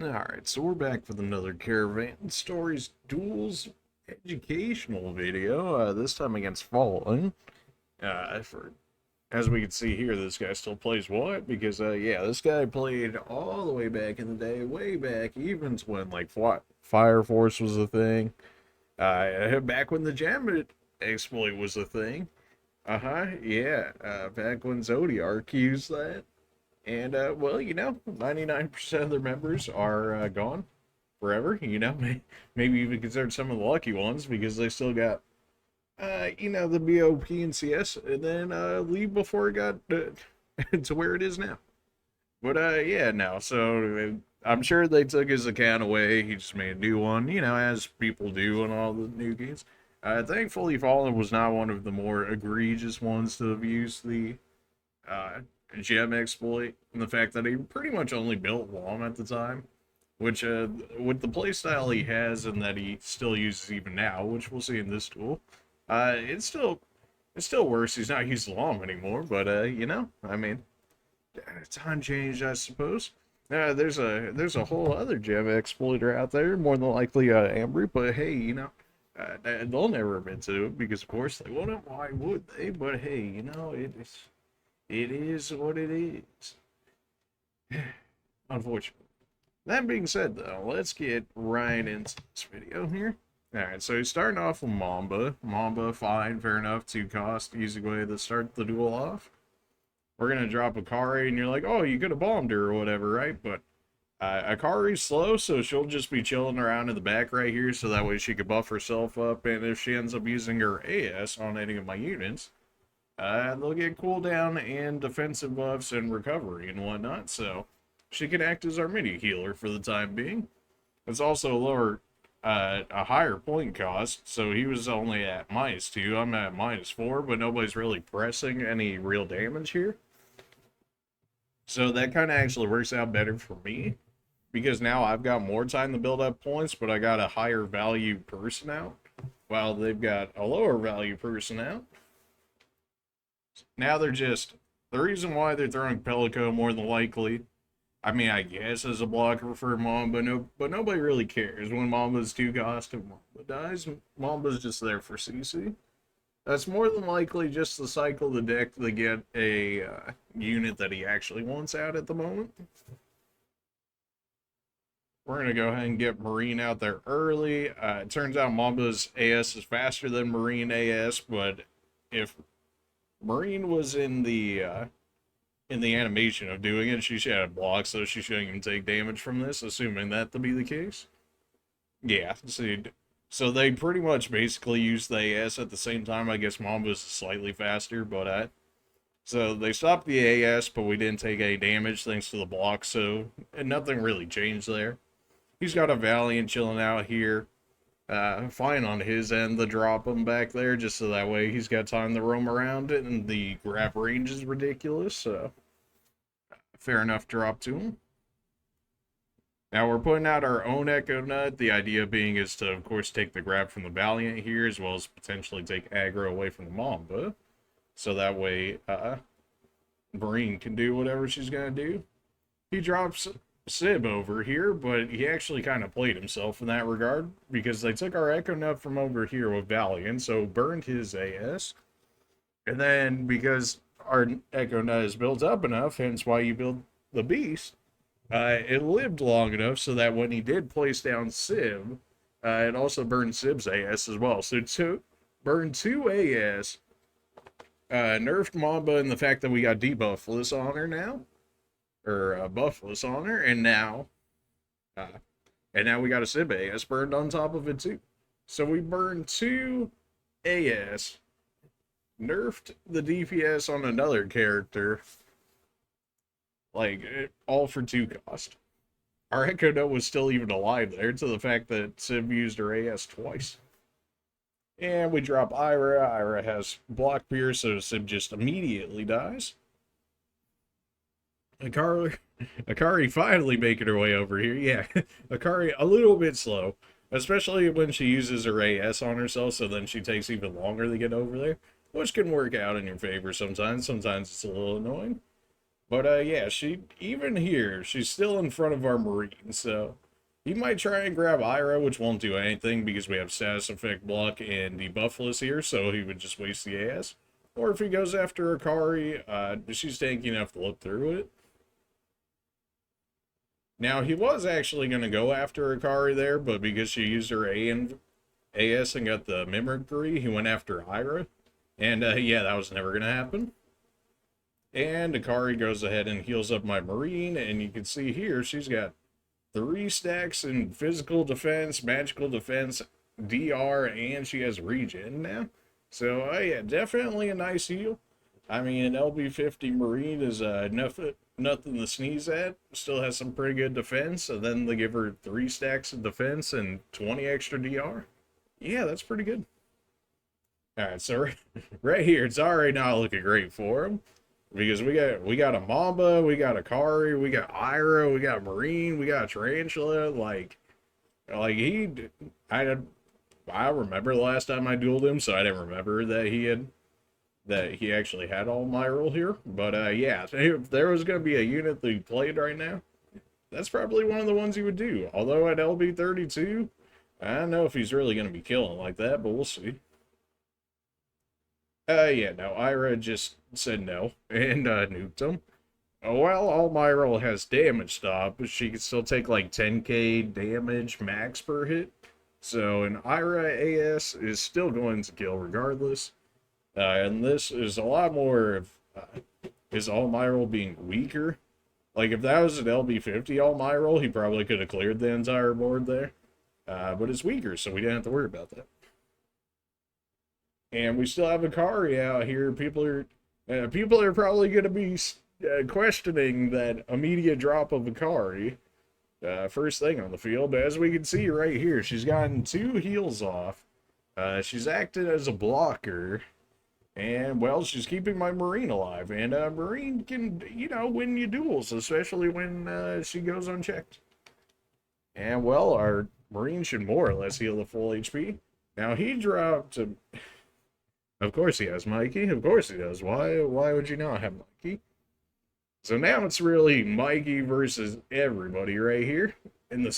Alright, so we're back with another Caravan Stories Duels educational video, this time against Fallen. As we can see here, this guy still plays what? Because, yeah, this guy played all the way back in the day, way back, even to when, like, Fire Force was a thing. Back when the Jam exploit was a thing. Yeah, back when Zodiark used that. And, well, 99% of their members are gone forever. Maybe even considered some of the lucky ones because they still got, the BOP and CS, and then leave before it got to where it is now. But, yeah, no. So I'm sure they took his account away. He just made a new one, as people do on all the new games. Thankfully, Fallen was not one of the more egregious ones to have used the uh, gem exploit, and the fact that he pretty much only built LOM at the time, which with the playstyle he has and that he still uses even now, which we'll see in this duel, it's still worse. He's not using LOM anymore, but I mean, time changed, I suppose. There's a whole other gem exploiter out there, more than likely Ambry, but hey, they'll never admit to it because of course they wouldn't. Why would they? But hey, it is what it is. Unfortunately. That being said, though, let's get right into this video here. Alright, so starting off with Mamba. Mamba, fine, fair enough, 2 cost, easy way to start the duel off. We're gonna drop Akari, and you're like, oh, you could have bombed her or whatever, right? But Akari's slow, so she'll just be chilling around in the back right here, so that way she could buff herself up, and if she ends up using her AS on any of my units, they'll get cooldown and defensive buffs and recovery and whatnot, so she can act as our mini healer for the time being. It's also a higher point cost, so he was only at -2. I'm at -4, but nobody's really pressing any real damage here. So that kind of actually works out better for me, because now I've got more time to build up points, but I got a higher value person out, while they've got a lower value person out. Now the reason why they're throwing Pelico more than likely, I mean, I guess as a blocker for Mamba, but nobody really cares. When Mamba's 2 cost and Mamba dies, Mamba's just there for CC. That's more than likely just to cycle the deck to get a unit that he actually wants out at the moment. We're going to go ahead and get Marine out there early. It turns out Mamba's AS is faster than Marine AS, but if Marine was in the animation of doing it, she should have blocks, so she shouldn't even take damage from this, assuming that to be the case. Yeah, so they pretty much basically use the AS at the same time. I guess Mamba's slightly faster, but so they stopped the AS, but we didn't take any damage thanks to the block, so and nothing really changed there. He's got a Valiant chilling out here. Fine on his end to drop him back there, just so that way he's got time to roam around it, and the grab range is ridiculous, so fair enough drop to him. Now we're putting out our own Echo Nut, the idea being is to, of course, take the grab from the Valiant here, as well as potentially take aggro away from the Mamba, so that way Marine can do whatever she's going to do. He drops Sib over here, but he actually kind of played himself in that regard, because they took our Echo Nut from over here with Valiant, so burned his AS. And then, because our Echo Nut is built up enough, hence why you build the Beast, it lived long enough so that when he did place down Sib, it also burned Sib's AS as well. So burned 2 AS, nerfed Mamba in the fact that we got debuffless on her now, or buffless on her, and now we got a Sib AS burned on top of it too. So we burned 2 AS, nerfed the DPS on another character, like all for 2 cost. Our Echo Note was still even alive there, to the fact that Sib used her AS twice. And we drop Ira. Ira has block pierce, so Sib just immediately dies. Akari finally making her way over here. Yeah, Akari a little bit slow, especially when she uses her AS on herself, so then she takes even longer to get over there, which can work out in your favor sometimes. Sometimes it's a little annoying. But yeah, even here, she's still in front of our Marine, so he might try and grab Ira, which won't do anything because we have status effect block and debuffless here, so he would just waste the AS. Or if he goes after Akari, she's tanky enough to look through it. Now, he was actually going to go after Akari there, but because she used her AS and got the mimicry, he went after Ira. And yeah, that was never going to happen. And Akari goes ahead and heals up my Marine, and you can see here she's got 3 stacks in physical defense, magical defense, DR, and she has regen now. So yeah, definitely a nice heal. I mean, an LB50 Marine is nothing to sneeze at. Still has some pretty good defense, and then they give her 3 stacks of defense and 20 extra DR. Yeah, that's pretty good. Alright, so right here, it's already not looking great for him. Because we got a Mamba, we got a Kari, we got Ira, we got Marine, we got Tarantula. I remember the last time I dueled him, so I didn't remember that he actually had all my role here. But yeah, if there was gonna be a unit that he played right now, that's probably one of the ones he would do. Although at LB32, I don't know if he's really gonna be killing like that, but we'll see. Yeah, no, Ira just said no and nuked him. Well, Almyril has damage stop, but she can still take like 10k damage max per hit. So an Ira AS is still going to kill regardless. And this is a lot more of his Almyril being weaker. Like if that was an LB50 Almyril, he probably could have cleared the entire board there. But it's weaker, so we didn't have to worry about that. And we still have Akari out here. People are probably going to be questioning that immediate drop of Akari first thing on the field. But as we can see right here, she's gotten 2 heals off. She's acted as a blocker. And, well, she's keeping my Marine alive. And Marine can, win you duels, especially when she goes unchecked. And, well, our Marine should more or less heal the full HP. Now, he dropped... Of course he has Mikey. Of course he does. Why would you not have Mikey? So now it's really Mikey versus everybody right here. And the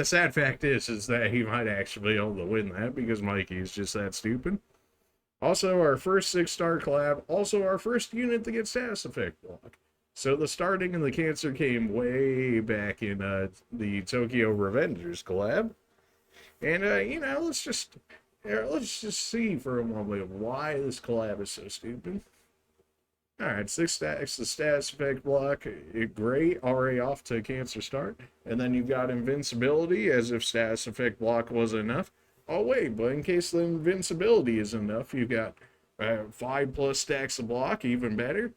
sad fact is that he might actually be able to win that because Mikey is just that stupid. Also, our first 6-star collab. Also, our first unit to get status effect block. So the starting and the cancer came way back in the Tokyo Revengers collab. And, let's just see for a moment why this collab is so stupid. Alright, 6 stacks, the status effect block, great, already off to a cancer start. And then you've got invincibility, as if status effect block wasn't enough. Oh wait, but in case the invincibility is enough, you've got 5+ stacks of block, even better.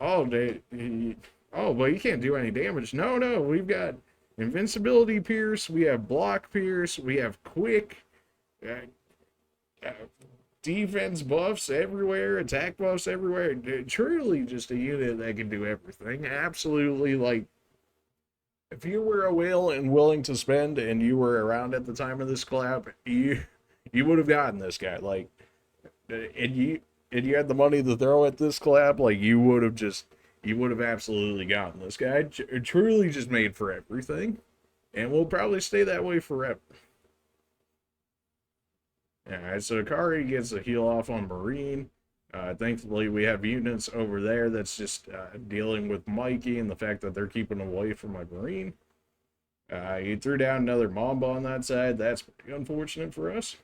Oh, but you can't do any damage. No, we've got invincibility pierce, we have block pierce, we have quick... defense buffs everywhere, attack buffs everywhere. Truly just a unit that can do everything. Absolutely, like, if you were a whale and willing to spend and you were around at the time of this collab, you would have gotten this guy. Like, and you had the money to throw at this collab, like, you would have absolutely gotten this guy. Truly just made for everything. And will probably stay that way forever. Alright, so Akari gets a heal off on Marine. Thankfully, we have units over there that's just dealing with Mikey and the fact that they're keeping away from my Marine. He threw down another Mamba on that side. That's pretty unfortunate for us.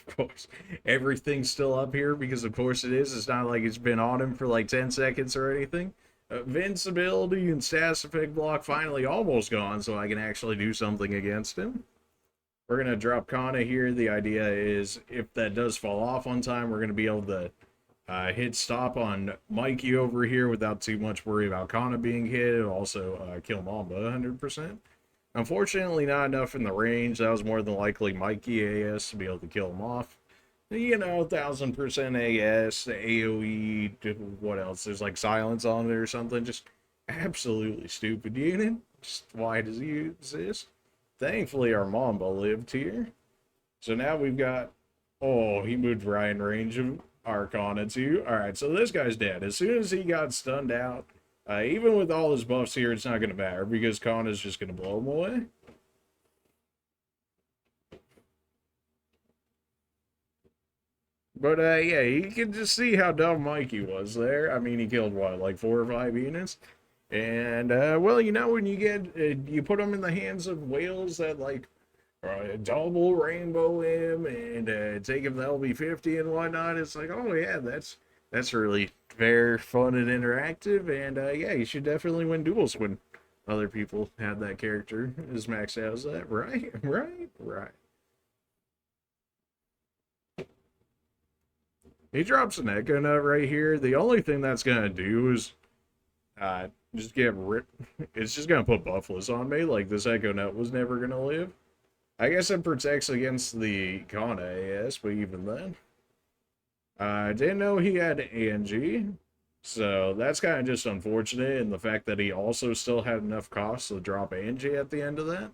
Of course, everything's still up here because of course it is. It's not like it's been on him for like 10 seconds or anything. Invincibility and status effect block finally almost gone, so I can actually do something against him. We're going to drop Kana here. The idea is if that does fall off on time, we're going to be able to hit stop on Mikey over here without too much worry about Kana being hit. It'll also kill Mamba 100%. Unfortunately, not enough in the range. That was more than likely Mikey AS to be able to kill him off. 1000% AS, AoE, what else? There's like silence on it or something. Just absolutely stupid unit. Just why does he exist? Thankfully, our Mamba lived here. So now we've got... Oh, he moved right in range of Arcana too. Alright, so this guy's dead. As soon as he got stunned out, even with all his buffs here, it's not going to matter because Kana's just going to blow him away. But yeah, you can just see how dumb Mikey was there. I mean, he killed what, like 4 or 5 units? And well, you know, when you get you put them in the hands of whales that like double rainbow him and take him the LB50 and whatnot, it's like, oh yeah, that's really very fun and interactive. And yeah, you should definitely win duels when other people have that character as maxed out as that, right? Right. He drops an Echo Nut right here. The only thing that's gonna do is just get ripped. It's just gonna put buffless on me. Like this Echo Nut was never gonna live. I guess it protects against the Kana AS, but even then. I didn't know he had Angie, so that's kind of just unfortunate, and the fact that he also still had enough costs to drop Angie at the end of that.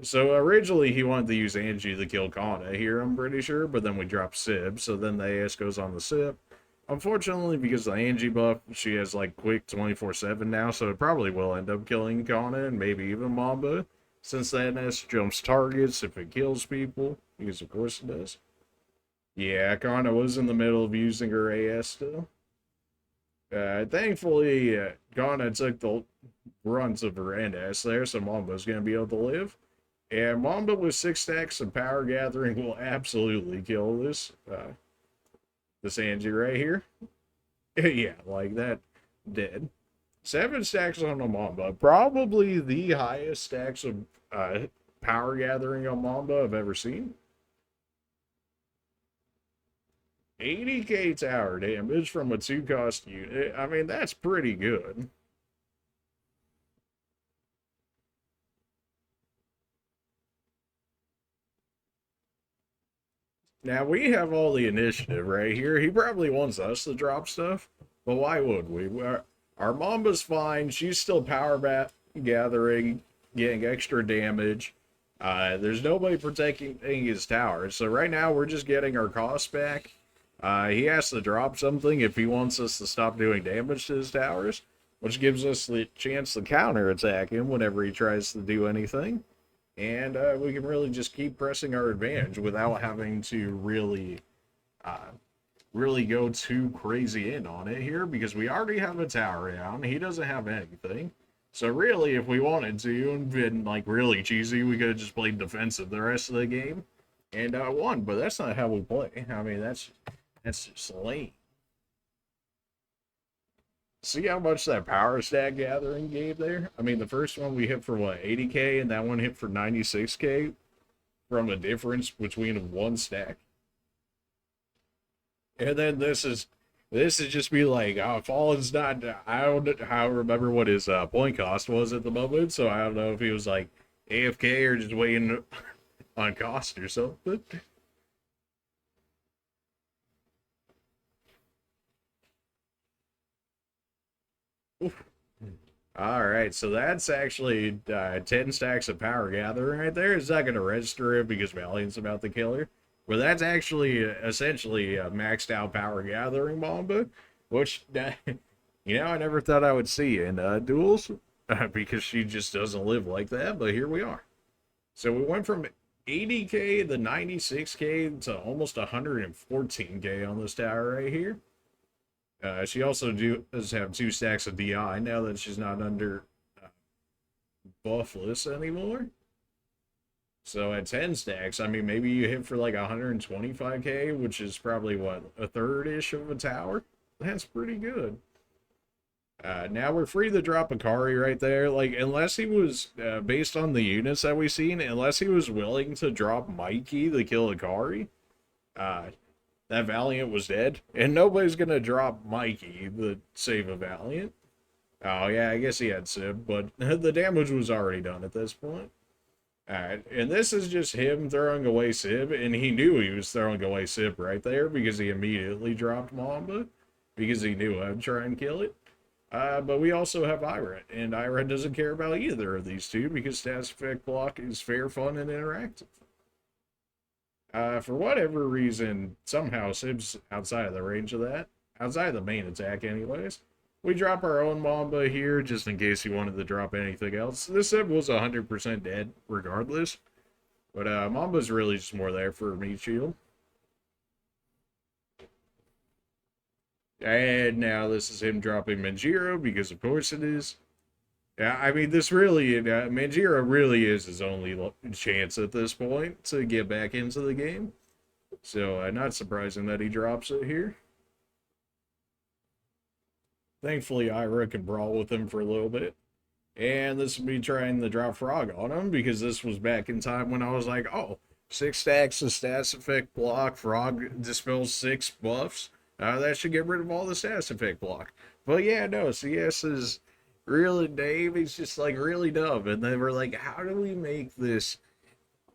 So originally he wanted to use Angie to kill Kana here, I'm pretty sure, but then we dropped Sib, so then the AS goes on the Sib. Unfortunately, because the Angie buff, she has like quick 24/7 now, so it probably will end up killing Kana and maybe even Mamba, since that NS jumps targets if it kills people, because of course it does. Yeah, Kana was in the middle of using her AS still. Thankfully, Kana took the runs of her NS there, so Mamba's going to be able to live. And Mamba with 6 stacks of power gathering will absolutely kill this Angie right here. Yeah, like that, dead. 7 stacks on a Mamba, probably the highest stacks of power gathering on Mamba I've ever seen. 80k tower damage from a 2-cost unit. I mean, that's pretty good. Now, we have all the initiative right here. He probably wants us to drop stuff, but why would we? Our Mamba's fine. She's still power gathering, getting extra damage. There's nobody protecting his tower. So right now, we're just getting our costs back. He has to drop something if he wants us to stop doing damage to his towers, which gives us the chance to counterattack him whenever he tries to do anything. And we can really just keep pressing our advantage without having to really go too crazy in on it here, because we already have a tower down. He doesn't have anything. So really, if we wanted to and been like really cheesy, we could have just played defensive the rest of the game and won. But that's not how we play. I mean, that's just lame. See how much that power stack gathering gave there? I mean, the first one we hit for what, 80k, and that one hit for 96k from a difference between 1 stack. And then this is just be like, oh, Fallen's not. I don't remember what his point cost was at the moment, so I don't know if he was like AFK or just waiting on cost or something. All right, so that's actually 10 stacks of power gathering right there. It's not going to register it because Valiant's about to kill her. But that's actually essentially a maxed out power gathering Mamba, which, you know, I never thought I would see in duels because she just doesn't live like that, but here we are. So we went from 80k to 96k to almost 114k on this tower right here. She also does have 2 stacks of DI now that she's not under buffless anymore. So at 10 stacks, I mean, maybe you hit for like 125k, which is probably what, a third-ish of a tower? That's pretty good. Now we're free to drop Akari right there. Like, unless he was, based on the units that we've seen, unless he was willing to drop Mikey to kill Akari, that Valiant was dead. And nobody's gonna drop Mikey to save a Valiant. Oh, yeah, I guess he had Sib, but the damage was already done at this point. Alright, and this is just him throwing away Sib, and he knew he was throwing away Sib right there because he immediately dropped Mamba, because he knew I'd try and kill it. But we also have Ira, and Ira doesn't care about either of these two because Status Effect Block is fair, fun, and interactive. For whatever reason, somehow Sib's outside of the range of that. Outside of the main attack, anyways. We drop our own Mamba here, just in case he wanted to drop anything else. This Sib was 100% dead, regardless. But Mamba's really just more there for a meat shield. And now this is him dropping Manjiro, because of course it is. Yeah, I mean, this really, Manjiro really is his only chance at this point to get back into the game. So, not surprising that he drops it here. Thankfully, Ira can brawl with him for a little bit. And this will be trying to drop Frog on him, because this was back in time when I was like, oh, 6 stacks of status effect block, Frog dispels 6 buffs. That should get rid of all the status effect block. But yeah, no, CS is really Dave. He's just like really dumb. And they were like, how do we make this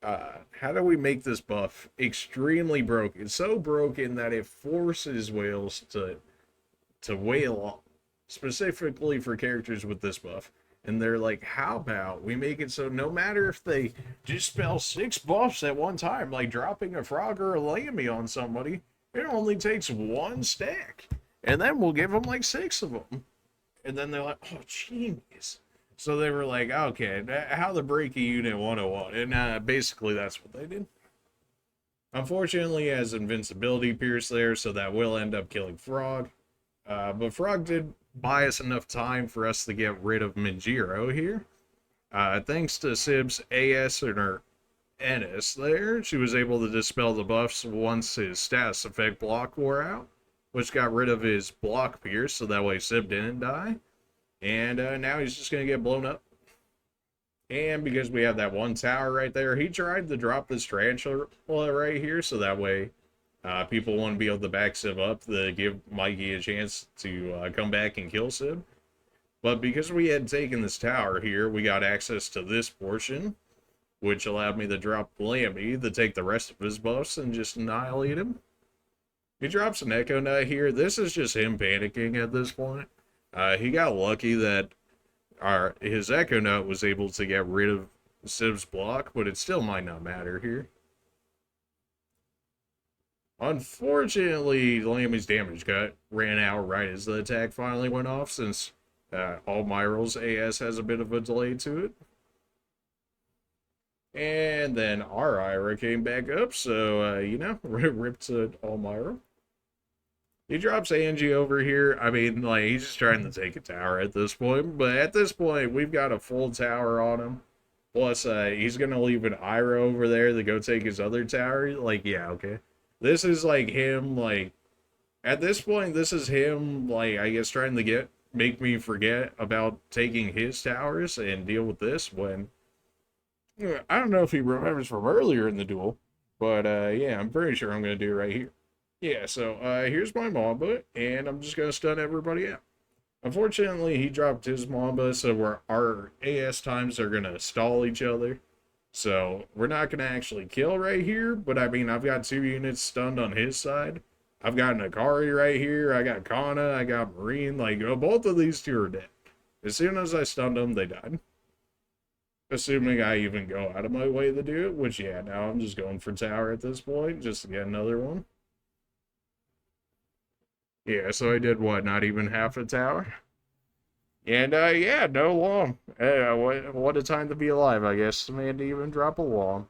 buff extremely broken? So broken that it forces whales to wail specifically for characters with this buff. And they're like, how about we make it so no matter if they just spell 6 buffs at one time, like dropping a Frog or a Lammy on somebody, it only takes 1 stack. And then we'll give them like 6 of them. And then they're like, oh, genius. So they were like, okay, how to break a unit 101. And basically that's what they did. Unfortunately, he has invincibility pierce there, so that will end up killing Frog. But Frog did buy us enough time for us to get rid of Manjiro here. Thanks to Sib's AS and her NS there, she was able to dispel the buffs once his status effect block wore out, which got rid of his block pierce, so that way Sib didn't die. And now he's just going to get blown up. And because we have that one tower right there, he tried to drop this tarantula right here, so that way people won't be able to back Sib up to give Mikey a chance to come back and kill Sib. But because we had taken this tower here, we got access to this portion, which allowed me to drop Lammy to take the rest of his buffs and just annihilate him. He drops an Echo Nut here. This is just him panicking at this point. He got lucky that his Echo Nut was able to get rid of Sib's block, but it still might not matter here. Unfortunately, Lammy's damage cut ran out right as the attack finally went off, since Almiral's AS has a bit of a delay to it. And then our Ira came back up, so, ripped to Almiral. He drops Angie over here. I mean, like, he's just trying to take a tower at this point. But at this point, we've got a full tower on him. Plus, he's going to leave an Ira over there to go take his other tower. Like, yeah, okay. This is, like, him, like... At this point, this is him, like, I guess trying to make me forget about taking his towers and deal with this when... I don't know if he remembers from earlier in the duel. But, yeah, I'm pretty sure I'm going to do it right here. Yeah, so here's my Mamba, and I'm just going to stun everybody out. Unfortunately, he dropped his Mamba, so our AS times are going to stall each other. So we're not going to actually kill right here, but I mean, I've got 2 units stunned on his side. I've got an Akari right here, I got Kana, I got Marine, like, both of these 2 are dead. As soon as I stunned them, they died. Assuming I even go out of my way to do it, which, yeah, now I'm just going for tower at this point, just to get another one. Yeah, so I did what, not even half a tower? And, yeah, no long. What a time to be alive, I guess. Man, to even drop a long.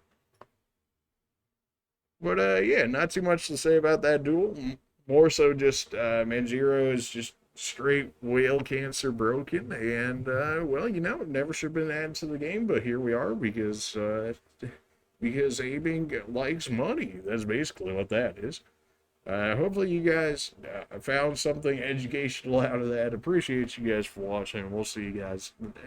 But, yeah, not too much to say about that duel. More so just, Manjiro is just straight whale cancer broken. And, well, it never should have been added to the game, but here we are because Abing likes money. That's basically what that is. Hopefully you guys found something educational out of that. Appreciate you guys for watching. We'll see you guys next